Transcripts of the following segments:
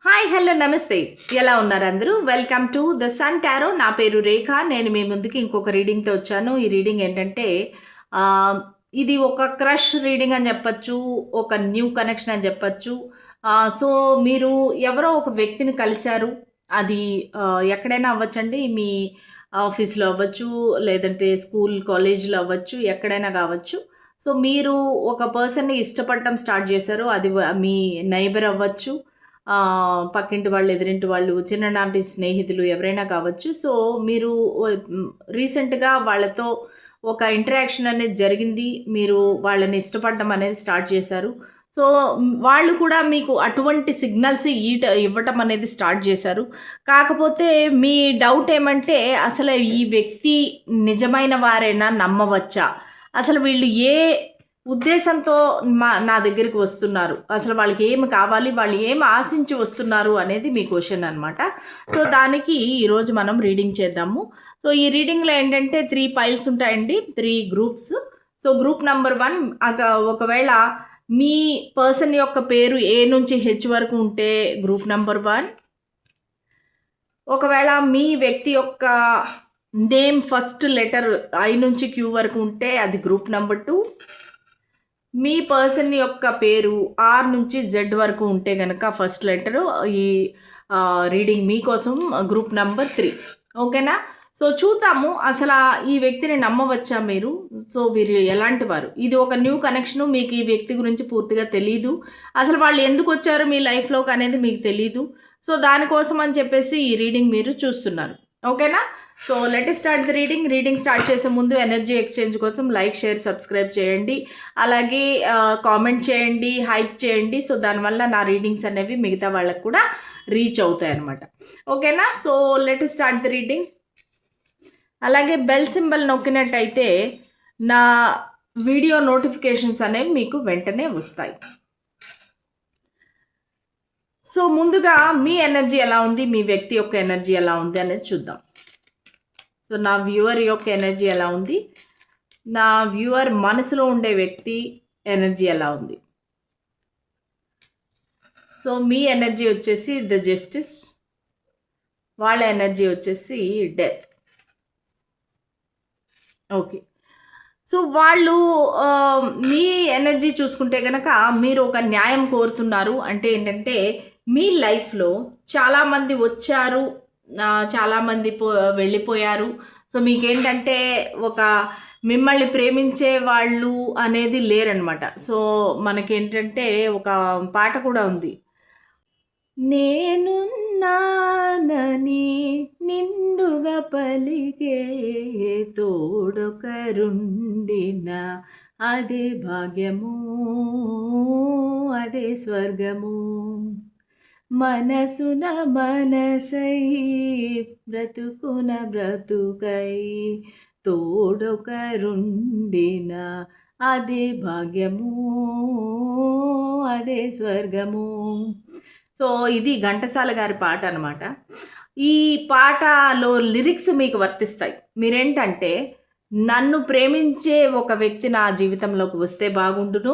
Hi hello నమస్తే, ఎలా ఉన్నారు అందరూ? Welcome to the sun tarot. నా పేరు రేఖ. నేను మీ ముందుకి ఇంకొక రీడింగ్తో వచ్చాను. ఈ రీడింగ్ ఏంటంటే ఆ, ఇది ఒక క్రష్ రీడింగ్ అని చెప్పచ్చు, ఒక న్యూ కనెక్షన్ అని చెప్పచ్చు. సో మీరు ఎవరో ఒక వ్యక్తిని కలిశారు. అది ఎక్కడైనా అవ్వచ్చండి. మీ ఆఫీస్లో అవ్వచ్చు, లేదంటే స్కూల్ కాలేజ్లో అవ్వచ్చు, ఎక్కడైనా కావచ్చు. సో మీరు ఒక పర్సన్ని ఇష్టపడటం స్టార్ట్ చేశారు. అది మీ నైబర్ అవ్వచ్చు, పక్కింటి వాళ్ళు, ఎదురింటి వాళ్ళు, చిన్ననాటి స్నేహితులు ఎవరైనా కావచ్చు. సో మీరు రీసెంట్గా వాళ్ళతో ఒక ఇంటరాక్షన్ అనేది జరిగింది. మీరు వాళ్ళని ఇష్టపడడం అనేది స్టార్ట్ చేశారు. సో వాళ్ళు కూడా మీకు అటువంటి సిగ్నల్స్ ఇవ్వటం అనేది స్టార్ట్ చేశారు. కాకపోతే మీ డౌట్ ఏమంటే, అసలు ఈ వ్యక్తి నిజమైన వారేనా, నమ్మవచ్చా, అసలు వీళ్ళు ఏ ఉద్దేశంతో నా దగ్గరికి వస్తున్నారు, అసలు వాళ్ళకి ఏమి కావాలి, వాళ్ళు ఏమి ఆశించి వస్తున్నారు అనేది మీ క్వశ్చన్ అనమాట. సో దానికి ఈరోజు మనం రీడింగ్ చేద్దాము. సో ఈ రీడింగ్లో ఏంటంటే 3 పైల్స్ ఉంటాయండి, 3 గ్రూప్స్. సో గ్రూప్ నెంబర్ 1, ఒకవేళ మీ పర్సన్ యొక్క పేరు ఏ నుంచి హెచ్ వరకు ఉంటే గ్రూప్ నెంబర్ 1. ఒకవేళ మీ వ్యక్తి యొక్క నేమ్ ఫస్ట్ లెటర్ ఐ నుంచి క్యూ వరకు ఉంటే అది గ్రూప్ నెంబర్ 2. మీ పర్సన్ యొక్క పేరు ఆర్ నుంచి జెడ్ వరకు ఉంటే కనుక ఫస్ట్ లెటరు ఈ రీడింగ్ మీకోసం గ్రూప్ నెంబర్ 3. ఓకేనా? సో చూద్దాము అసలు ఈ వ్యక్తిని నమ్మవచ్చా మీరు. సో వీరు ఎలాంటి వారు, ఇది ఒక న్యూ కనెక్షను. మీకు ఈ వ్యక్తి గురించి పూర్తిగా తెలీదు, అసలు వాళ్ళు ఎందుకు వచ్చారు మీ లైఫ్లోకి అనేది మీకు తెలీదు. సో దానికోసం అని చెప్పేసి ఈ రీడింగ్ మీరు చూస్తున్నారు. ఓకేనా? So let start the reading start చేసే ముందు ఎనర్జీ ఎక్స్చేంజ్ కోసం లైక్, షేర్, సబ్స్క్రైబ్ చేయండి. అలాగే కామెంట్ చేయండి, హైప్ చేయండి. సో దానివల్ల నా రీడింగ్స్ అనేవి మిగతా వాళ్ళకు కూడా రీచ్ అవుతాయి అన్నమాట. ఓకేనా? So let start the reading. అలాగే బెల్ సింబల్ నొక్కినట్టయితే నా వీడియో నోటిఫికేషన్స్ అనేవి మీకు వెంటనే వస్తాయి. సో ముందుగా మీ ఎనర్జీ ఎలా ఉంది, మీ వ్యక్తి యొక్క ఎనర్జీ ఎలా ఉంది అనేది చూద్దాం. సో నా వ్యూవర్ యొక్క ఎనర్జీ ఎలా ఉంది, నా వ్యూవర్ మనసులో ఉండే వ్యక్తి ఎనర్జీ ఎలా ఉంది. సో మీ ఎనర్జీ వచ్చేసి ద జస్టిస్, వాళ్ళ ఎనర్జీ వచ్చేసి డెత్. ఓకే. సో వాళ్ళు మీ ఎనర్జీ చూసుకుంటే కనుక మీరు ఒక న్యాయం కోరుతున్నారు. అంటే ఏంటంటే మీ లైఫ్లో చాలామంది వచ్చారు, చాలామంది వెళ్ళిపోయారు. సో మీకేంటంటే ఒక మిమ్మల్ని ప్రేమించే వాళ్ళు అనేది లేరనమాట. సో మనకేంటంటే ఒక పాట కూడా ఉంది, నేనున్నానని నిండుగా పలికే తోడొకరుండిన అదే భాగ్యము, అదే స్వర్గము, మనసున మనసై బ్రతుకున బ్రతుకై తోడొకరుండిన అదే భాగ్యము, అదే స్వర్గము. సో ఇది ఘంటసాల గారి పాట అనమాట. ఈ పాటలో లిరిక్స్ మీకు వర్తిస్తాయి. మీరేంటంటే, నన్ను ప్రేమించే ఒక వ్యక్తి నా జీవితంలోకి వస్తే బాగుండును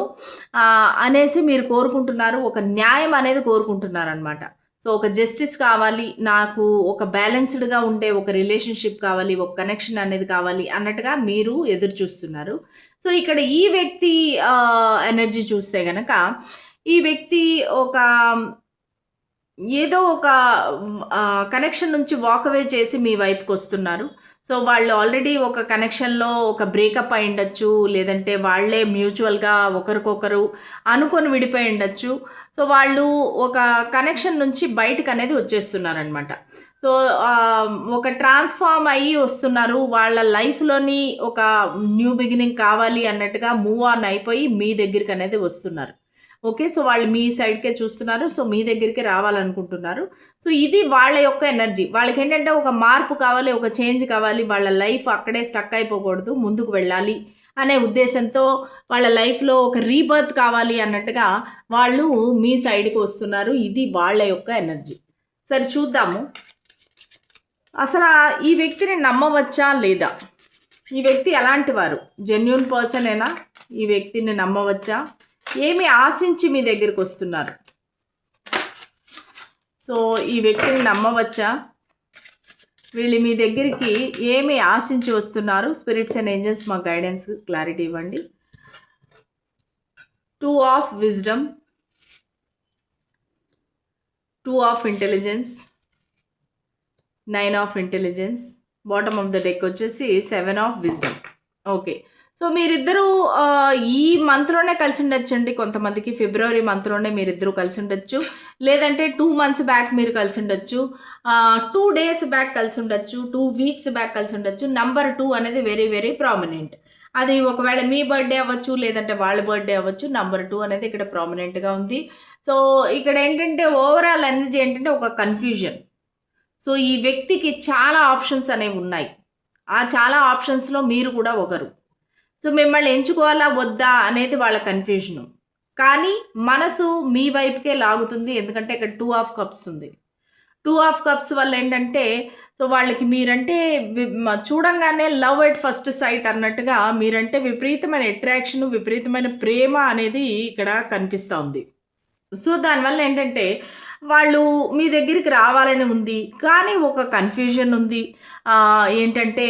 అనేసి మీరు కోరుకుంటున్నారు. ఒక న్యాయం అనేది కోరుకుంటున్నారు అనమాట. సో ఒక జస్టిస్ కావాలి నాకు, ఒక బ్యాలెన్స్డ్గా ఉండే ఒక రిలేషన్షిప్ కావాలి, ఒక కనెక్షన్ అనేది కావాలి అన్నట్టుగా మీరు ఎదురు చూస్తున్నారు. సో ఇక్కడ ఈ వ్యక్తి ఎనర్జీ చూస్తే కనుక, ఈ వ్యక్తి ఒక ఏదో ఒక కనెక్షన్ నుంచి వాకవే చేసి మీ వైపుకి వస్తున్నారు. సో వాళ్ళు ఆల్రెడీ ఒక కనెక్షన్లో ఒక బ్రేకప్ అయి ఉండొచ్చు, లేదంటే వాళ్ళే మ్యూచువల్గా ఒకరికొకరు అనుకొని విడిపోయి ఉండొచ్చు. సో వాళ్ళు ఒక కనెక్షన్ నుంచి బయటకు అనేది వచ్చేస్తున్నారనమాట. సో ఒక ట్రాన్స్ఫార్మ్ అయ్యి వస్తున్నారు. వాళ్ళ లైఫ్లోని ఒక న్యూ బిగినింగ్ కావాలి అన్నట్టుగా మూవ్ ఆన్ అయిపోయి మీ దగ్గరికి అనేది వస్తున్నారు. ఓకే. సో వాళ్ళు మీ సైడ్కే చూస్తున్నారు. సో మీ దగ్గరికి రావాలనుకుంటున్నారు. సో ఇది వాళ్ళ యొక్క ఎనర్జీ. వాళ్ళకి ఏంటంటే ఒక మార్పు కావాలి, ఒక చేంజ్ కావాలి, వాళ్ళ లైఫ్ అక్కడే స్టక్ అయిపోకూడదు, ముందుకు వెళ్ళాలి అనే ఉద్దేశంతో వాళ్ళ లైఫ్లో ఒక రీబర్త్ కావాలి అన్నట్టుగా వాళ్ళు మీ సైడ్కి వస్తున్నారు. ఇది వాళ్ళ యొక్క ఎనర్జీ. సరే చూద్దాము అసలు ఈ వ్యక్తిని నమ్మవచ్చా లేదా, ఈ వ్యక్తి ఎలాంటి వారు, జెన్యూన్ పర్సనేనా, ఈ వ్యక్తిని నమ్మవచ్చా, ఏమి ఆశించి మీ దగ్గరికి వస్తున్నారు. సో ఈ వ్యక్తిని నమ్మవచ్చా? వీళ్ళు మీ దగ్గరికి ఏమి ఆశించి వస్తున్నారు? స్పిరిట్స్ అండ్ ఏంజల్స్ మా గైడెన్స్ క్లారిటీ ఇవ్వండి. 2 of wisdom, 2 of intelligence, 9 of intelligence, bottom of the deck వచ్చేసి 7 ఆఫ్ విజ్డమ్. ఓకే, సో మీరిద్దరూ ఈ మంత్లోనే కలిసి ఉండొచ్చండి. కొంతమందికి ఫిబ్రవరి మంత్లోనే మీరిద్దరూ కలిసి ఉండొచ్చు, లేదంటే 2 months బ్యాక్ మీరు కలిసి ఉండొచ్చు, 2 days బ్యాక్ కలిసి ఉండొచ్చు, 2 weeks బ్యాక్ కలిసి ఉండొచ్చు. నెంబర్ 2 అనేది వెరీ వెరీ ప్రామినెంట్. అది ఒకవేళ మీ బర్త్డే అవ్వచ్చు, లేదంటే వాళ్ళ బర్త్డే అవ్వచ్చు. నెంబర్ 2 అనేది ఇక్కడ ప్రామినెంట్గా ఉంది. సో ఇక్కడ ఏంటంటే ఓవరాల్ ఎనర్జీ ఏంటంటే ఒక కన్ఫ్యూజన్. సో ఈ వ్యక్తికి చాలా ఆప్షన్స్ అనేవి ఉన్నాయి. ఆ చాలా ఆప్షన్స్లో మీరు కూడా ఒకరు. సో మిమ్మల్ని ఎంచుకోవాలా వద్దా అనేది వాళ్ళ కన్ఫ్యూజను. కానీ మనసు మీ వైపుకే లాగుతుంది, ఎందుకంటే ఇక్కడ 2 ఆఫ్ కప్స్ ఉంది. 2 ఆఫ్ కప్స్ వల్ల ఏంటంటే సో వాళ్ళకి మీరంటే చూడంగానే లవ్ ఎట్ ఫస్ట్ సైట్ అన్నట్టుగా మీరంటే విపరీతమైన అట్రాక్షన్, విపరీతమైన ప్రేమ అనేది ఇక్కడ కనిపిస్తూ ఉంది. సో దానివల్ల ఏంటంటే వాళ్ళు మీ దగ్గరికి రావాలని ఉంది, కానీ ఒక కన్ఫ్యూజన్ ఉంది. ఏంటంటే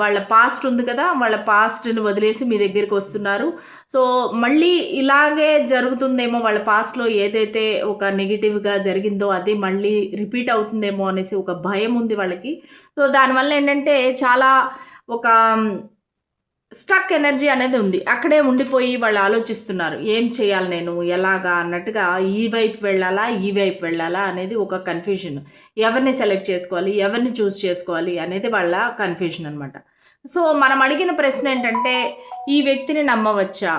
వాళ్ళ పాస్ట్ ఉంది కదా, వాళ్ళ పాస్ట్ని వదిలేసి మీ దగ్గరికి వస్తున్నారు. సో మళ్ళీ ఇలాగే జరుగుతుందేమో, వాళ్ళ పాస్ట్లో ఏదైతే ఒక నెగిటివ్గా జరిగిందో అది మళ్ళీ రిపీట్ అవుతుందేమో అనేసి ఒక భయం ఉంది వాళ్ళకి. సో దానివల్ల ఏంటంటే చాలా ఒక స్టక్ ఎనర్జీ అనేది ఉంది. అక్కడే ఉండిపోయి వాళ్ళు ఆలోచిస్తున్నారు, ఏం చేయాలి నేను, ఎలాగా అన్నట్టుగా. ఈ వైపు వెళ్ళాలా, ఈ వైపు వెళ్ళాలా అనేది ఒక కన్ఫ్యూజన్. ఎవరిని సెలెక్ట్ చేసుకోవాలి, ఎవరిని చూస్ చేసుకోవాలి అనేది వాళ్ళ కన్ఫ్యూజన్ అనమాట. సో మనం అడిగిన ప్రశ్న ఏంటంటే ఈ వ్యక్తిని నమ్మవచ్చా?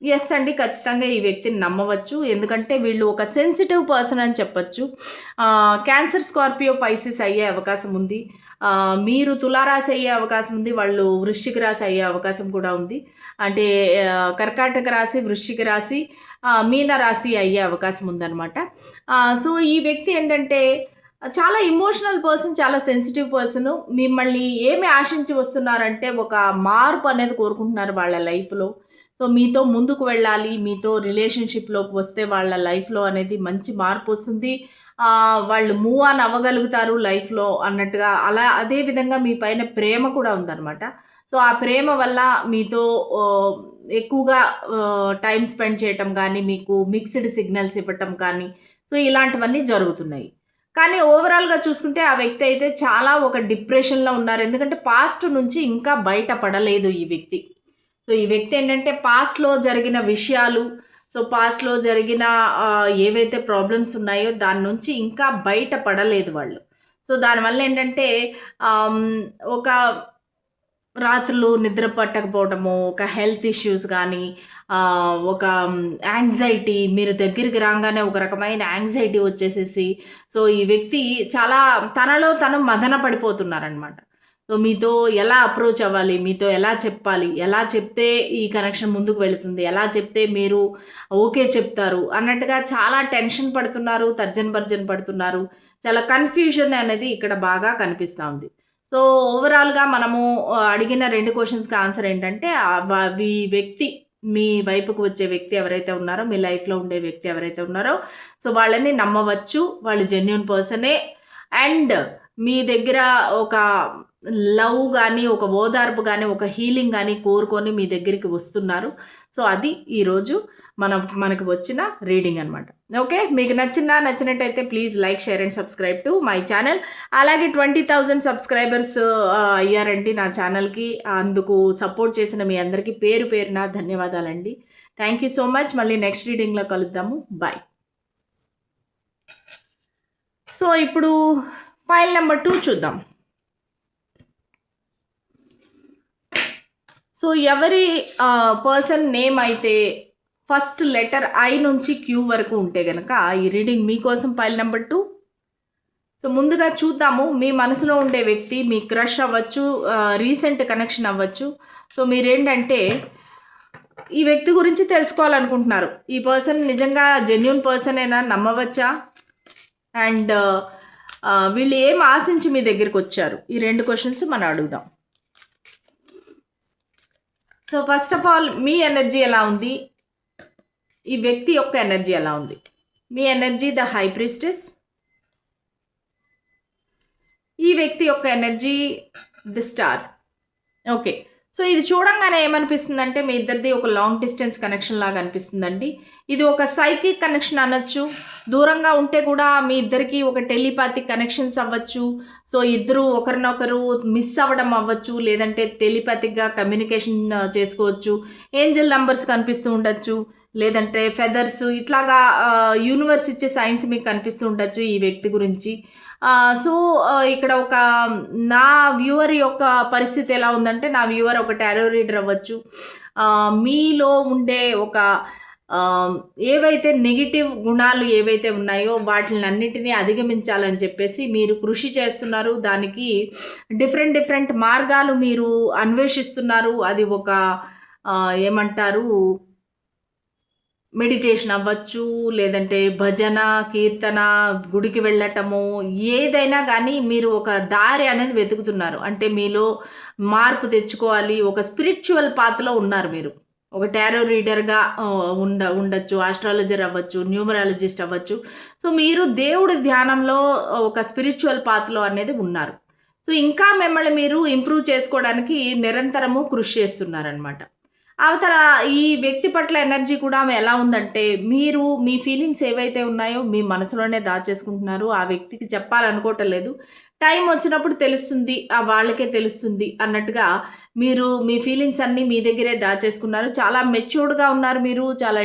ఎస్ అండి, ఖచ్చితంగా ఈ వ్యక్తిని నమ్మవచ్చు. ఎందుకంటే వీళ్ళు ఒక సెన్సిటివ్ పర్సన్ అని చెప్పచ్చు. క్యాన్సర్, స్కార్పియో, పైసిస్ అయ్యే అవకాశం ఉంది. మీరు తులారాశి అయ్యే అవకాశం ఉంది, వాళ్ళు వృశ్చిక రాశి అయ్యే అవకాశం కూడా ఉంది. అంటే కర్కాటక రాశి, వృశ్చిక రాశి, మీన రాశి అయ్యే అవకాశం ఉందన్నమాట. సో ఈ వ్యక్తి ఏంటంటే చాలా ఇమోషనల్ పర్సన్, చాలా సెన్సిటివ్ పర్సన్. మిమ్మల్ని ఏమి ఆశించి వస్తున్నారంటే ఒక మార్పు అనేది కోరుకుంటున్నారు వాళ్ళ లైఫ్లో. సో మీతో ముందుకు వెళ్ళాలి, మీతో రిలేషన్షిప్లోకి వస్తే వాళ్ళ లైఫ్లో అనేది మంచి మార్పు వస్తుంది, వాళ్ళు మూవ్ ఆన్ అవ్వగలుగుతారు లైఫ్లో అన్నట్టుగా. అలా అదేవిధంగా మీ పైన ప్రేమ కూడా ఉందన్నమాట. సో ఆ ప్రేమ వల్ల మీతో ఎక్కువగా టైం స్పెండ్ చేయటం కానీ, మీకు మిక్స్డ్ సిగ్నల్స్ ఇవ్వటం కానీ, సో ఇలాంటివన్నీ జరుగుతున్నాయి. కానీ ఓవరాల్గా చూసుకుంటే ఆ వ్యక్తి అయితే చాలా ఒక డిప్రెషన్లో ఉన్నారు. ఎందుకంటే పాస్ట్ నుంచి ఇంకా బయటపడలేదు ఈ వ్యక్తి. సో ఈ వ్యక్తి ఏంటంటే పాస్ట్లో జరిగిన విషయాలు, సో పాస్ట్లో జరిగిన ఏవైతే ప్రాబ్లమ్స్ ఉన్నాయో దాని నుంచి ఇంకా బయటపడలేదు వాళ్ళు. సో దానివల్ల ఏంటంటే ఒక రాత్రులు నిద్ర పట్టకపోవటము, ఒక హెల్త్ ఇష్యూస్ కానీ, ఒక యాంగ్జైటీ, మీరు దగ్గరికి రాగానే ఒక రకమైన యాంగ్జైటీ వచ్చేసేసి సో ఈ వ్యక్తి చాలా తనలో తను మదన పడిపోతున్నారనమాట. సో మీతో ఎలా అప్రోచ్ అవ్వాలి, మీతో ఎలా చెప్పాలి, ఎలా చెప్తే ఈ కనెక్షన్ ముందుకు వెళుతుంది, ఎలా చెప్తే మీరు ఓకే చెప్తారు అన్నట్టుగా చాలా టెన్షన్ పడుతున్నారు, తర్జన భర్జన పడుతున్నారు. చాలా కన్ఫ్యూజన్ అనేది ఇక్కడ బాగా కనిపిస్తూ ఉంది. సో ఓవరాల్గా మనము అడిగిన 2 క్వశ్చన్స్కి ఆన్సర్ ఏంటంటే ఈ వ్యక్తి, మీ వైపుకు వచ్చే వ్యక్తి ఎవరైతే ఉన్నారో, మీ లైఫ్లో ఉండే వ్యక్తి ఎవరైతే ఉన్నారో సో వాళ్ళని నమ్మవచ్చు. వాళ్ళు జెన్యూన్ పర్సనే. అండ్ మీ దగ్గర ఒక లవ్ కానీ, ఒక ఓదార్పు కానీ, ఒక హీలింగ్ కానీ కోరుకొని మీ దగ్గరికి వస్తున్నారు. సో అది ఈరోజు మనకు వచ్చిన రీడింగ్ అనమాట. ఓకే, మీకు నచ్చినట్టయితే please like, share and subscribe to my channel. అలాగే 20,000 సబ్స్క్రైబర్స్ అయ్యారండి నా ఛానల్కి. అందుకు సపోర్ట్ చేసిన మీ అందరికీ పేరు పేరున ధన్యవాదాలండి. Thank you so much. మళ్ళీ నెక్స్ట్ రీడింగ్లో కలుద్దాము. బాయ్. సో ఇప్పుడు ఫైల్ నెంబర్ 2 చూద్దాం. సో ఎవరి పర్సన్ నేమ్ అయితే ఫస్ట్ లెటర్ ఐ నుంచి క్యూ వరకు ఉంటే కనుక ఈ రీడింగ్ మీకోసం ఫైల్ నెంబర్ 2. సో ముందుగా చూద్దాము, మీ మనసులో ఉండే వ్యక్తి మీ క్రష్ అవ్వచ్చు, రీసెంట్ కనెక్షన్ అవ్వచ్చు. సో మీరేంటంటే ఈ వ్యక్తి గురించి తెలుసుకోవాలనుకుంటున్నారు. ఈ పర్సన్ నిజంగా జెన్యూన్ పర్సనేనా, నమ్మవచ్చా? అండ్ వీళ్ళు ఏం ఆశించి మీ దగ్గరికి వచ్చారు? ఈ 2 క్వశ్చన్స్ మనం అడుగుదాం. So first of all me energy ఎలా ఉంది, ఈ వ్యక్తి యొక్క ఎనర్జీ ఎలా ఉంది? మీ ఎనర్జీ ద హై ప్రీస్టెస్, ఈ వ్యక్తి యొక్క energy the star. Okay. So ఇది చూడంగానే ఏమనిపిస్తుందంటే మీ ఇద్దరిది ఒక లాంగ్ డిస్టెన్స్ కనెక్షన్ లాగా అనిపిస్తుందండి. ఇది ఒక సైకిక్ కనెక్షన్ అనొచ్చు. దూరంగా ఉంటే కూడా మీ ఇద్దరికి ఒక టెలిపాథిక్ కనెక్షన్స్ అవ్వచ్చు. సో ఇద్దరు ఒకరినొకరు మిస్ అవ్వడం అవ్వచ్చు, లేదంటే టెలిపాథిక్గా కమ్యూనికేషన్ చేసుకోవచ్చు. ఏంజల్ నంబర్స్ కనిపిస్తూ ఉండొచ్చు, లేదంటే ఫెదర్స్, ఇట్లాగా యూనివర్స్ ఇచ్చే సైన్స్ మీకు కనిపిస్తూ ఉండొచ్చు ఈ వ్యక్తి గురించి. సో ఇక్కడ ఒక నా వ్యూవర్ యొక్క పరిస్థితి ఎలా ఉందంటే, నా వ్యూవర్ ఒక టారో రీడర్ అవ్వచ్చు. మీలో ఉండే ఒక ఏవైతే నెగిటివ్ గుణాలు ఏవైతే ఉన్నాయో వాటిని అన్నిటినీ అధిగమించాలని చెప్పేసి మీరు కృషి చేస్తున్నారు. దానికి డిఫరెంట్ మార్గాలు మీరు అన్వేషిస్తున్నారు. అది ఒక ఏమంటారు, మెడిటేషన్ అవ్వచ్చు, లేదంటే భజన, కీర్తన, గుడికి వెళ్ళటము, ఏదైనా కానీ మీరు ఒక దారి అనేది వెతుకుతున్నారు. అంటే మీలో మార్పు తెచ్చుకోవాలి, ఒక స్పిరిచువల్ పాత్లో ఉన్నారు మీరు. ఒక టారో రీడర్గా ఉండొచ్చు, ఆస్ట్రాలజర్ అవ్వచ్చు, న్యూమరాలజిస్ట్ అవ్వచ్చు. సో మీరు దేవుడి ధ్యానంలో ఒక స్పిరిచువల్ పాత్లో అనేది ఉన్నారు. సో ఇంకా మిమ్మల్ని మీరు ఇంప్రూవ్ చేసుకోవడానికి నిరంతరము కృషి చేస్తున్నారనమాట. అవతల ఈ వ్యక్తి పట్ల ఎనర్జీ కూడా ఎలా ఉందంటే, మీరు మీ ఫీలింగ్స్ ఏవైతే ఉన్నాయో మీ మనసులోనే దాచేసుకుంటున్నారు. ఆ వ్యక్తికి చెప్పాలనుకోవటం లేదు. టైం వచ్చినప్పుడు తెలుస్తుంది, వాళ్ళకే తెలుస్తుంది అన్నట్టుగా మీరు మీ ఫీలింగ్స్ అన్నీ మీ దగ్గరే దాచేసుకున్నారు. చాలా మెచ్యూర్డ్గా ఉన్నారు మీరు. చాలా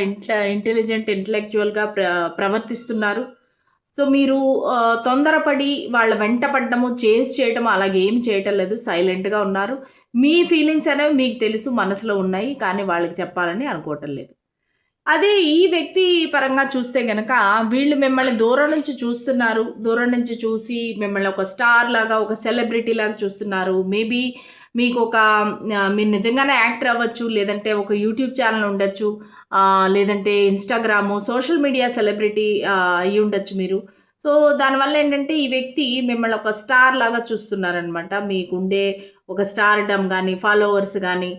ఇంటెలిజెంట్, ఇంటలెక్చువల్గా ప్రవర్తిస్తున్నారు. సో మీరు తొందరపడి వాళ్ళ వెంట పడ్డము, చేజ్ చేయటము అలాగే ఏమి చేయటం లేదు. సైలెంట్గా ఉన్నారు. మీ ఫీలింగ్స్ అనేవి మీకు తెలుసు, మనసులో ఉన్నాయి, కానీ వాళ్ళకి చెప్పాలని అనుకోవటం లేదు. అదే ఈ వ్యక్తి పరంగా చూస్తే గనక, వీళ్ళు మిమ్మల్ని దూరం నుంచి చూస్తున్నారు. దూరం నుంచి చూసి మిమ్మల్ని ఒక స్టార్ లాగా, ఒక సెలబ్రిటీ లాగా చూస్తున్నారు. మేబీ మీకు ఒక మీరు నిజంగానే యాక్టర్ అవ్వచ్చు, లేదంటే ఒక యూట్యూబ్ ఛానల్ ఉండొచ్చు, లేదంటే ఇన్స్టాగ్రాము, సోషల్ మీడియా సెలబ్రిటీ అయి ఉండొచ్చు మీరు. సో దానివల్ల ఏంటంటే ఈ వ్యక్తి మిమ్మల్ని ఒక స్టార్ లాగా చూస్తున్నారనమాట. మీకుండే ఒక స్టార్డమ్ కానీ, ఫాలోవర్స్ కానీ,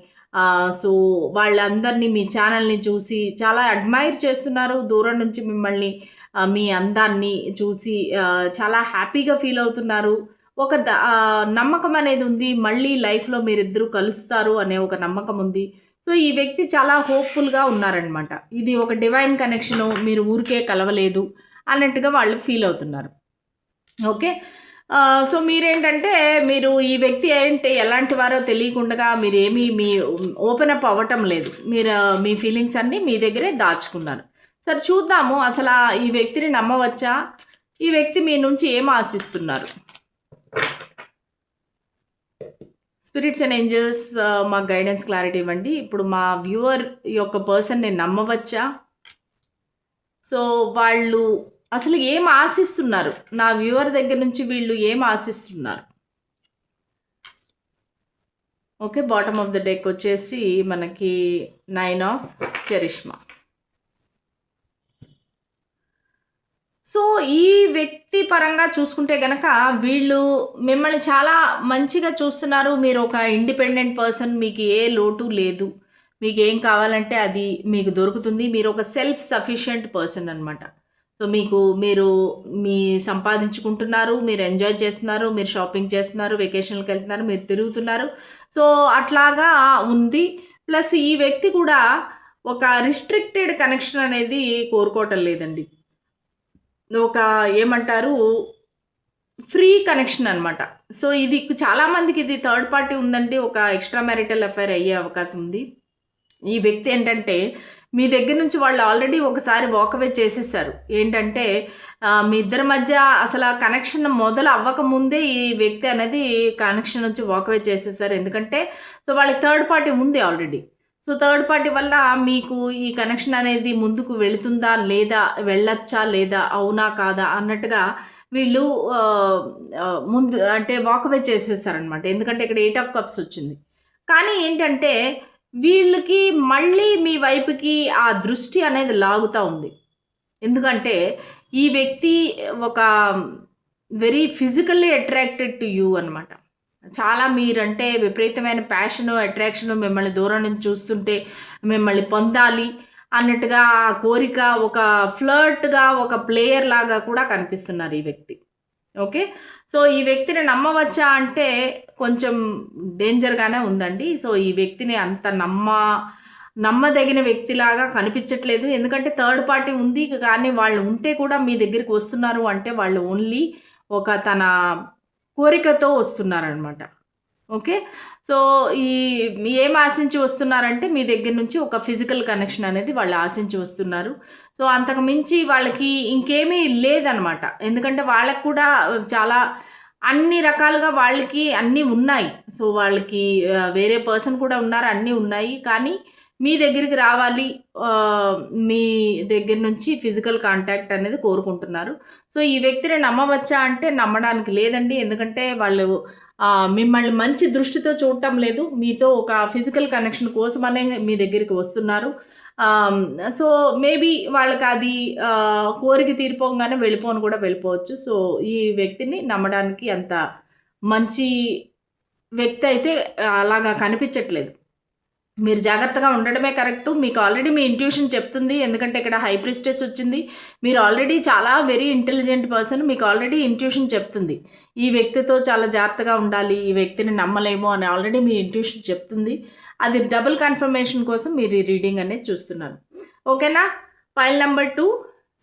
సో వాళ్ళందరినీ మీ ఛానల్ని చూసి చాలా అడ్మైర్ చేస్తున్నారు. దూరం నుంచి మిమ్మల్ని మీ అందాన్ని చూసి చాలా హ్యాపీగా ఫీల్ అవుతున్నారు. ఒక నమ్మకం అనేది ఉంది. మళ్ళీ లైఫ్లో మీరిద్దరూ కలుస్తారు అనే ఒక నమ్మకం ఉంది. సో ఈ వ్యక్తి చాలా హోప్ఫుల్గా ఉన్నారనమాట. ఇది ఒక డివైన్ కనెక్షను, మీరు ఊరికే కలవలేదు అన్నట్టుగా వాళ్ళు ఫీల్ అవుతున్నారు. ఓకే. సో మీరేంటంటే, మీరు ఈ వ్యక్తి ఏంటి ఎలాంటి వారో తెలియకుండా మీరేమీ మీ ఓపెన్ అప్ అవ్వటం లేదు. మీరు మీ ఫీలింగ్స్ అన్నీ మీ దగ్గరే దాచుకున్నారు. సరే చూద్దాము, అసలు ఈ వ్యక్తిని నమ్మవచ్చా? ఈ వ్యక్తి మీ నుంచి ఏం ఆశిస్తున్నారు? స్పిరిట్స్ అండ్ ఏంజల్స్ మాకు గైడెన్స్, క్లారిటీ ఇవ్వండి. ఇప్పుడు మా వ్యూవర్ యొక్క పర్సన్ని నమ్మవచ్చా? సో వాళ్ళు అసలు ఏం ఆశిస్తున్నారు? నా వ్యూవర్ దగ్గర నుంచి వీళ్ళు ఏం ఆశిస్తున్నారు? Okay, bottom of the deck వచ్చేసి మనకి 9 ఆఫ్ చరిష్మా. సో ఈ వ్యక్తి పరంగా చూసుకుంటే గనక, వీళ్ళు మిమ్మల్ని చాలా మంచిగా చూస్తున్నారు. మీరు ఒక ఇండిపెండెంట్ పర్సన్, మీకు ఏ లోటు లేదు, మీకు ఏం కావాలంటే అది మీకు దొరుకుతుంది. మీరు ఒక సెల్ఫ్ సఫిషియెంట్ పర్సన్ అనమాట. సో మీరు మీ సంపాదించుకుంటున్నారు, మీరు ఎంజాయ్ చేస్తున్నారు, మీరు షాపింగ్ చేస్తున్నారు, వెకేషన్కి వెళ్తున్నారు, మీరు తిరుగుతున్నారు. సో అట్లాగా ఉంది. ప్లస్ ఈ వ్యక్తి కూడా ఒక రిస్ట్రిక్టెడ్ కనెక్షన్ అనేది కోరుకోవటం లేదండి. ఒక ఏమంటారు, ఫ్రీ కనెక్షన్ అనమాట. సో ఇది చాలామందికి ఇది థర్డ్ పార్టీ ఉందండి, ఒక ఎక్స్ట్రా మ్యారిటల్ అఫైర్ అయ్యే అవకాశం ఉంది. ఈ వ్యక్తి ఏంటంటే, మీ దగ్గర నుంచి వాళ్ళు ఆల్రెడీ ఒకసారి వాకవే చేసేసారు. ఏంటంటే మీ ఇద్దరి మధ్య అసలు ఆ కనెక్షన్ మొదలు అవ్వకముందే ఈ వ్యక్తి అనేది కనెక్షన్ నుంచి వాకవే చేసేసారు. ఎందుకంటే సో వాళ్ళకి థర్డ్ పార్టీ ఉంది ఆల్రెడీ. సో థర్డ్ పార్టీ వల్ల మీకు ఈ కనెక్షన్ అనేది ముందుకు వెళుతుందా లేదా, వెళ్ళొచ్చా లేదా, అవునా కాదా అన్నట్టుగా వీళ్ళు ముందు అంటే వాకవే చేసేసారనమాట. ఎందుకంటే ఇక్కడ 8 ఆఫ్ కప్స్ వచ్చింది. కానీ ఏంటంటే వీళ్ళకి మళ్ళీ మీ వైపుకి ఆ దృష్టి అనేది లాగుతూ ఉంది. ఎందుకంటే ఈ వ్యక్తి ఒక very physically attracted to you అనమాట. చాలా మీరంటే విపరీతమైన ప్యాషను, అట్రాక్షను, మిమ్మల్ని దూరం నుంచి చూస్తుంటే మిమ్మల్ని పొందాలి అన్నట్టుగా ఆ కోరిక, ఒక ఫ్లర్ట్గా, ఒక ప్లేయర్ లాగా కూడా కనిపిస్తున్నారు ఈ వ్యక్తి. ఓకే. సో ఈ వ్యక్తిని నమ్మవచ్చా అంటే కొంచెం డేంజర్గానే ఉందండి. సో ఈ వ్యక్తిని అంత నమ్మదగిన వ్యక్తిలాగా కనిపించట్లేదు. ఎందుకంటే థర్డ్ పార్టీ ఉంది. కానీ వాళ్ళు ఉంటే కూడా మీ దగ్గరికి వస్తున్నారు అంటే వాళ్ళు ఓన్లీ ఒక తన కోరికతో వస్తున్నారనమాట. ఓకే. సో ఈ ఏం ఆశించి వస్తున్నారంటే మీ దగ్గర నుంచి ఒక ఫిజికల్ కనెక్షన్ అనేది వాళ్ళు ఆశించి వస్తున్నారు. సో అంతకు మించి వాళ్ళకి ఇంకేమీ లేదనమాట. ఎందుకంటే వాళ్ళకి కూడా చాలా అన్ని రకాలుగా వాళ్ళకి అన్నీ ఉన్నాయి. సో వాళ్ళకి వేరే పర్సన్ కూడా ఉన్నారు. అన్నీ ఉన్నాయి. కానీ మీ దగ్గరికి రావాలి, మీ దగ్గర నుంచి ఫిజికల్ కాంటాక్ట్ అనేది కోరుకుంటున్నారు. సో ఈ వ్యక్తిని నమ్మవచ్చా అంటే నమ్మడానికి లేదండి. ఎందుకంటే వాళ్ళు మిమ్మల్ని మంచి దృష్టితో చూడటం లేదు. మీతో ఒక ఫిజికల్ కనెక్షన్ కోసమనే మీ దగ్గరికి వస్తున్నారు. సో మేబీ వాళ్ళకి అది కోరిక తీరిపోగానే వెళ్ళిపోను కూడా వెళ్ళిపోవచ్చు. సో ఈ వ్యక్తిని నమ్మడానికి అంత మంచి వ్యక్తి అయితే అలాగా కనిపించట్లేదు. మీరు జాగ్రత్తగా ఉండడమే కరెక్టు. మీకు ఆల్రెడీ మీ ఇంట్యూషన్ చెప్తుంది. ఎందుకంటే ఇక్కడ హై ప్రిస్టెస్ వచ్చింది. మీరు ఆల్రెడీ చాలా వెరీ ఇంటెలిజెంట్ పర్సన్. మీకు ఆల్రెడీ ఇంట్యూషన్ చెప్తుంది. ఈ వ్యక్తితో చాలా జాగ్రత్తగా ఉండాలి, ఈ వ్యక్తిని నమ్మలేము అని ఆల్రెడీ మీ ఇంట్యూషన్ చెప్తుంది. అది డబుల్ కన్ఫర్మేషన్ కోసం మీరు ఈ రీడింగ్ అనేది చూస్తున్నారు. ఓకేనా? File number 2.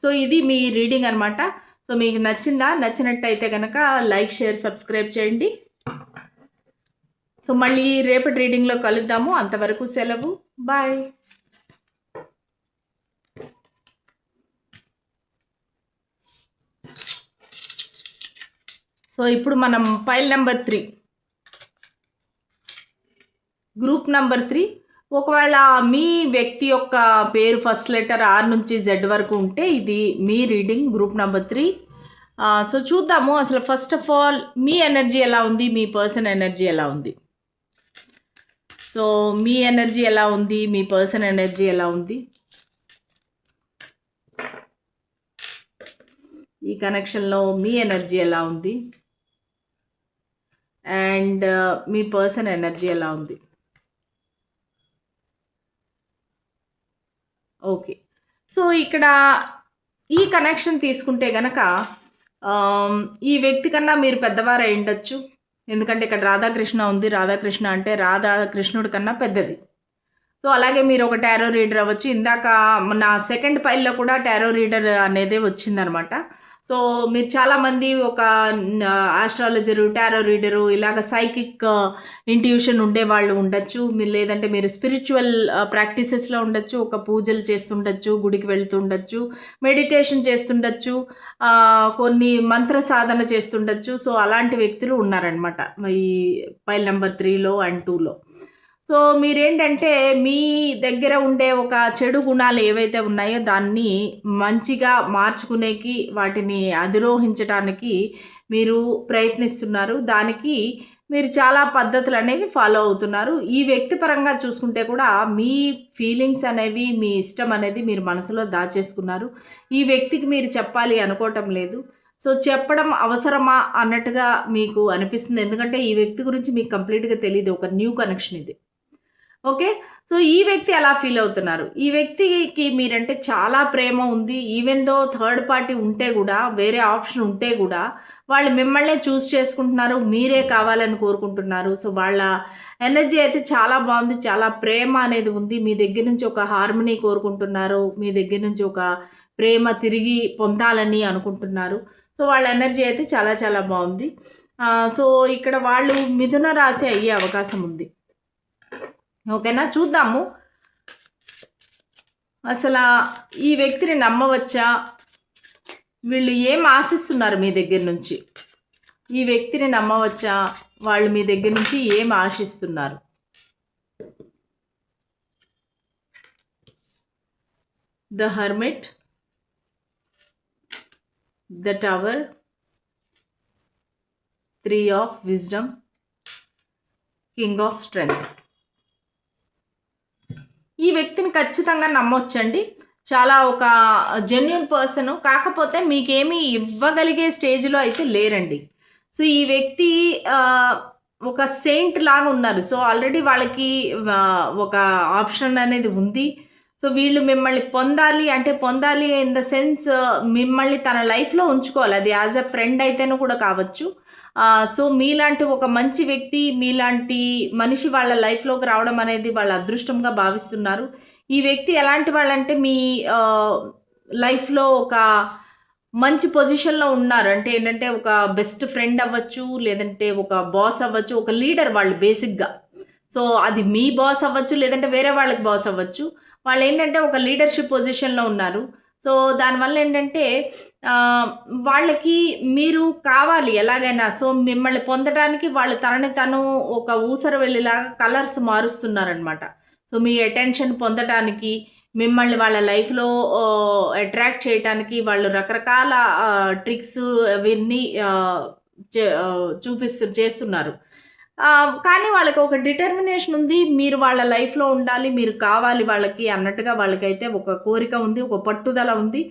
సో ఇది మీ రీడింగ్ అనమాట. సో మీకు నచ్చిందా? నచ్చినట్టయితే కనుక లైక్, షేర్, సబ్స్క్రైబ్ చేయండి. సో మళ్ళీ రేపటి రీడింగ్లో కలుద్దాము. అంతవరకు సెలవు. బాయ్. సో ఇప్పుడు మనం ఫైల్ నెంబర్ 3, గ్రూప్ నెంబర్ 3. ఒకవేళ మీ వ్యక్తి యొక్క పేరు ఫస్ట్ లెటర్ R నుంచి Z వరకు ఉంటే ఇది మీ రీడింగ్, గ్రూప్ నెంబర్ 3. సో చూద్దాము అసలు first of all me energy ఎలా ఉంది, మీ పర్సన్ ఎనర్జీ ఎలా ఉంది. సో మీ ఎనర్జీ ఎలా ఉంది, మీ పర్సన్ ఎనర్జీ ఎలా ఉంది, ఈ కనెక్షన్లో మీ ఎనర్జీ ఎలా ఉంది అండ్ మీ పర్సన్ ఎనర్జీ ఎలా ఉంది. ఓకే. సో ఇక్కడ ఈ కనెక్షన్ తీసుకుంటే కనుక ఈ వ్యక్తి కన్నా మీరు పెద్దవారు అయి ఉండొచ్చు. ఎందుకంటే ఇక్కడ రాధాకృష్ణ ఉంది. రాధాకృష్ణ అంటే రాధాకృష్ణుడి కన్నా పెద్దది. సో అలాగే మీరు ఒక టారో రీడర్ అవ్వచ్చు. ఇందాక నా సెకండ్ పైల్లో కూడా టారో రీడర్ అనేది వచ్చిందనమాట. సో మీరు చాలామంది ఒక ఆస్ట్రాలజరు, టారో రీడరు, ఇలాగ సైకిక్ ఇంట్యూషన్ ఉండేవాళ్ళు ఉండొచ్చు. మీరు లేదంటే మీరు స్పిరిచువల్ ప్రాక్టీసెస్లో ఉండొచ్చు. ఒక పూజలు చేస్తుండొచ్చు, గుడికి వెళ్తుండొచ్చు, మెడిటేషన్ చేస్తుండొచ్చు, కొన్ని మంత్ర సాధన చేస్తుండొచ్చు. సో అలాంటి వ్యక్తులు ఉన్నారనమాట ఈ ఫైల్ నెంబర్ 3లో అండ్ 2లో. సో మీరేంటంటే మీ దగ్గర ఉండే ఒక చెడు గుణాలు ఏవైతే ఉన్నాయో దాన్ని మంచిగా మార్చుకునేకి, వాటిని అధిరోహించడానికి మీరు ప్రయత్నిస్తున్నారు. దానికి మీరు చాలా పద్ధతులు అనేవి ఫాలో అవుతున్నారు. ఈ వ్యక్తి పరంగా చూసుకుంటే కూడా మీ ఫీలింగ్స్ అనేవి, మీ ఇష్టం అనేది మీరు మనసులో దాచేసుకున్నారు. ఈ వ్యక్తికి మీరు చెప్పాలి అనుకోవటం లేదు. సో చెప్పడం అవసరమా అన్నట్టుగా మీకు అనిపిస్తుంది. ఎందుకంటే ఈ వ్యక్తి గురించి మీకు కంప్లీట్గా తెలియదు. ఒక న్యూ కనెక్షన్ ఇది. ఓకే. సో ఈ వ్యక్తి ఎలా ఫీల్ అవుతున్నారు? ఈ వ్యక్తికి మీరంటే చాలా ప్రేమ ఉంది. ఈవెన్ దో థర్డ్ పార్టీ ఉంటే కూడా, వేరే ఆప్షన్ ఉంటే కూడా వాళ్ళు మిమ్మల్నే చూస్ చేసుకుంటున్నారు. మీరే కావాలని కోరుకుంటున్నారు. సో వాళ్ళ ఎనర్జీ అయితే చాలా బాగుంది. చాలా ప్రేమ అనేది ఉంది. మీ దగ్గర నుంచి ఒక హార్మనీ కోరుకుంటున్నారు. మీ దగ్గర నుంచి ఒక ప్రేమ తిరిగి పొందాలని అనుకుంటున్నారు. సో వాళ్ళ ఎనర్జీ అయితే చాలా చాలా బాగుంది. సో ఇక్కడ వాళ్ళు మిథున రాశి అయ్యే అవకాశం ఉంది. ఓకేనా? చూద్దాము అసలు ఈ వ్యక్తిని నమ్మవచ్చా, వీళ్ళు ఏం ఆశిస్తున్నారు మీ దగ్గర నుంచి, ఈ వ్యక్తిని నమ్మవచ్చా, వాళ్ళు మీ దగ్గర నుంచి ఏం ఆశిస్తున్నారు. The hermit, the tower, 3 of wisdom, king of strength. ఈ వ్యక్తిని ఖచ్చితంగా నమ్మొచ్చండి. చాలా ఒక జెన్యున్ పర్సన్. కాకపోతే మీకేమీ ఇవ్వగలిగే స్టేజ్లో అయితే లేరండి. సో ఈ వ్యక్తి ఒక సెయింట్ లాగా ఉన్నారు. సో ఆల్రెడీ వాళ్ళకి ఒక ఆప్షన్ అనేది ఉంది. సో వీళ్ళు మిమ్మల్ని పొందాలి ఇన్ ద సెన్స్ మిమ్మల్ని తన లైఫ్లో ఉంచుకోవాలి. అది యాజ్ ఎ ఫ్రెండ్ అయితేనూ కూడా కావచ్చు. సో మీలాంటి ఒక మంచి వ్యక్తి, మీలాంటి మనిషి వాళ్ళ లైఫ్లోకి రావడం అనేది వాళ్ళ అదృష్టంగా భావిస్తున్నారు. ఈ వ్యక్తి ఎలాంటి వాళ్ళంటే మీ లైఫ్లో ఒక మంచి పొజిషన్‌లో ఉన్నారు. అంటే ఏంటంటే ఒక బెస్ట్ ఫ్రెండ్ అవ్వచ్చు, లేదంటే ఒక బాస్ అవ్వచ్చు, ఒక లీడర్ వాళ్ళు బేసిక్‌గా. సో అది మీ బాస్ అవ్వచ్చు, లేదంటే వేరే వాళ్ళకి బాస్ అవ్వచ్చు. వాళ్ళేంటంటే ఒక లీడర్‌షిప్ పొజిషన్‌లో ఉన్నారు. సో దానివల్ల ఏంటంటే వాళ్ళకి మీరు కావాలి ఎలాగైనా. సో మిమ్మల్ని పొందడానికి వాళ్ళు తనని తను ఒక ఊసరవెల్లిలాగా కలర్స్ మారుస్తున్నారనమాట. సో మీ అటెన్షన్ పొందటానికి, మిమ్మల్ని వాళ్ళ లైఫ్‌లో అట్రాక్ట్ చేయటానికి వాళ్ళు రకరకాల ట్రిక్స్ అవన్నీ చేస్తున్నారు. కానీ వాళ్ళకి ఒక డిటర్మినేషన్ ఉంది. మీరు వాళ్ళ లైఫ్‌లో ఉండాలి, మీరు కావాలి వాళ్ళకి అన్నట్టుగా వాళ్ళకైతే ఒక కోరిక ఉంది, ఒక పట్టుదల ఉంది.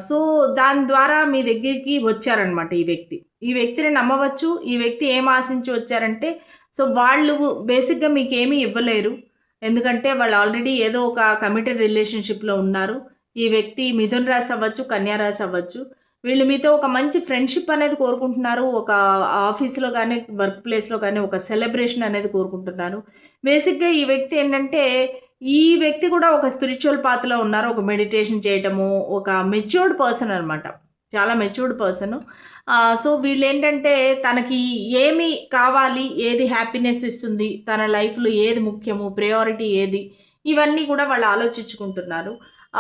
సో దాని ద్వారా మీ దగ్గరికి వచ్చారనమాట ఈ వ్యక్తి. ఈ వ్యక్తిని నమ్మవచ్చు. ఈ వ్యక్తి ఏం ఆశించి వచ్చారంటే, సో వాళ్ళు బేసిక్‌గా మీకేమీ ఇవ్వలేరు. ఎందుకంటే వాళ్ళు ఆల్రెడీ ఏదో ఒక కమిటెడ్ రిలేషన్‌షిప్‌లో ఉన్నారు. ఈ వ్యక్తి మిథున రాశి అవ్వచ్చు, కన్యా రాశి అవ్వచ్చు. వీళ్ళు మీతో ఒక మంచి ఫ్రెండ్‌షిప్ అనేది కోరుకుంటున్నారు. ఒక ఆఫీస్‌లో గానీ, వర్క్ ప్లేస్‌లో గానీ ఒక సెలబ్రేషన్ అనేది కోరుకుంటున్నారు. బేసిక్‌గా ఈ వ్యక్తి ఏంటంటే, ఈ వ్యక్తి కూడా ఒక స్పిరిచువల్ పాత్‌లో ఉన్నారు. ఒక మెడిటేషన్ చేయటము, ఒక మెచ్యూర్డ్ పర్సన్ అనమాట. చాలా మెచ్యూర్డ్ పర్సను. సో వీళ్ళేంటంటే తనకి ఏమి కావాలి, ఏది హ్యాపీనెస్ ఇస్తుంది, తన లైఫ్‌లో ఏది ముఖ్యము, ప్రయారిటీ ఏది, ఇవన్నీ కూడా వాళ్ళు ఆలోచించుకుంటున్నారు.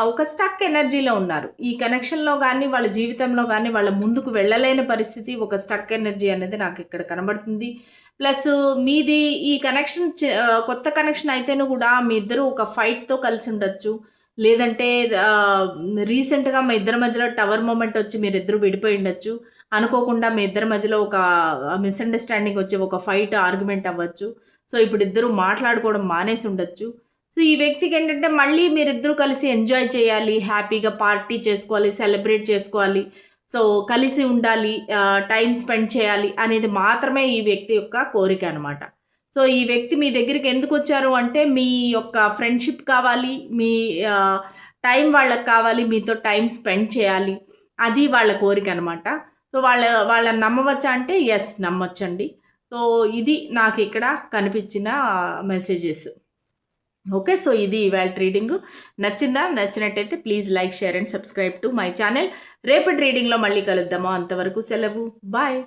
ఒక స్టక్ ఎనర్జీలో ఉన్నారు. ఈ కనెక్షన్‌లో గానీ, వాళ్ళ జీవితంలో గానీ, వాళ్ళ ముందుకు వెళ్ళలేని పరిస్థితి, ఒక స్టక్ ఎనర్జీ అనేది నాకు ఇక్కడ కనబడుతుంది. ప్లస్ మీది ఈ కనెక్షన్ కొత్త కనెక్షన్ అయితేనూ కూడా మీ ఇద్దరు ఒక ఫైట్‌తో కలిసి ఉండొచ్చు. లేదంటే రీసెంట్‌గా మీ ఇద్దరి మధ్యలో టవర్ మొమెంట్ వచ్చి మీరిద్దరూ విడిపోయి ఉండొచ్చు. అనుకోకుండా మీ ఇద్దరి మధ్యలో ఒక మిస్‌అండర్‌స్టాండింగ్ వచ్చి ఒక ఫైట్, ఆర్గ్యుమెంట్ అవ్వచ్చు. సో ఇప్పుడు ఇద్దరు మాట్లాడుకోవడం మానేసి ఉండొచ్చు. సో ఈ వ్యక్తికి ఏంటంటే మళ్ళీ మీరిద్దరూ కలిసి ఎంజాయ్ చేయాలి, హ్యాపీగా పార్టీ చేసుకోవాలి, సెలబ్రేట్ చేసుకోవాలి. సో కలిసి ఉండాలి, టైం స్పెండ్ చేయాలి అనేది మాత్రమే ఈ వ్యక్తి యొక్క కోరిక అనమాట. సో ఈ వ్యక్తి మీ దగ్గరికి ఎందుకొచ్చారు అంటే మీ యొక్క ఫ్రెండ్‌షిప్ కావాలి, మీ టైం వాళ్ళకి కావాలి, మీతో టైం స్పెండ్ చేయాలి. అది వాళ్ళ కోరిక అనమాట. సో వాళ్ళని నమ్మవచ్చా అంటే యెస్, నమ్మొచ్చండి. సో ఇది నాకిక్కడ కనిపించిన మెసేజెస్. ఓకే. సో ఇది ఇవాల్టి రీడింగు. నచ్చిందా? నచ్చినట్టయితే please like, share and subscribe to my channel. రేపటి రీడింగ్‌లో మళ్ళీ కలుద్దాము. అంతవరకు సెలవు. బాయ్.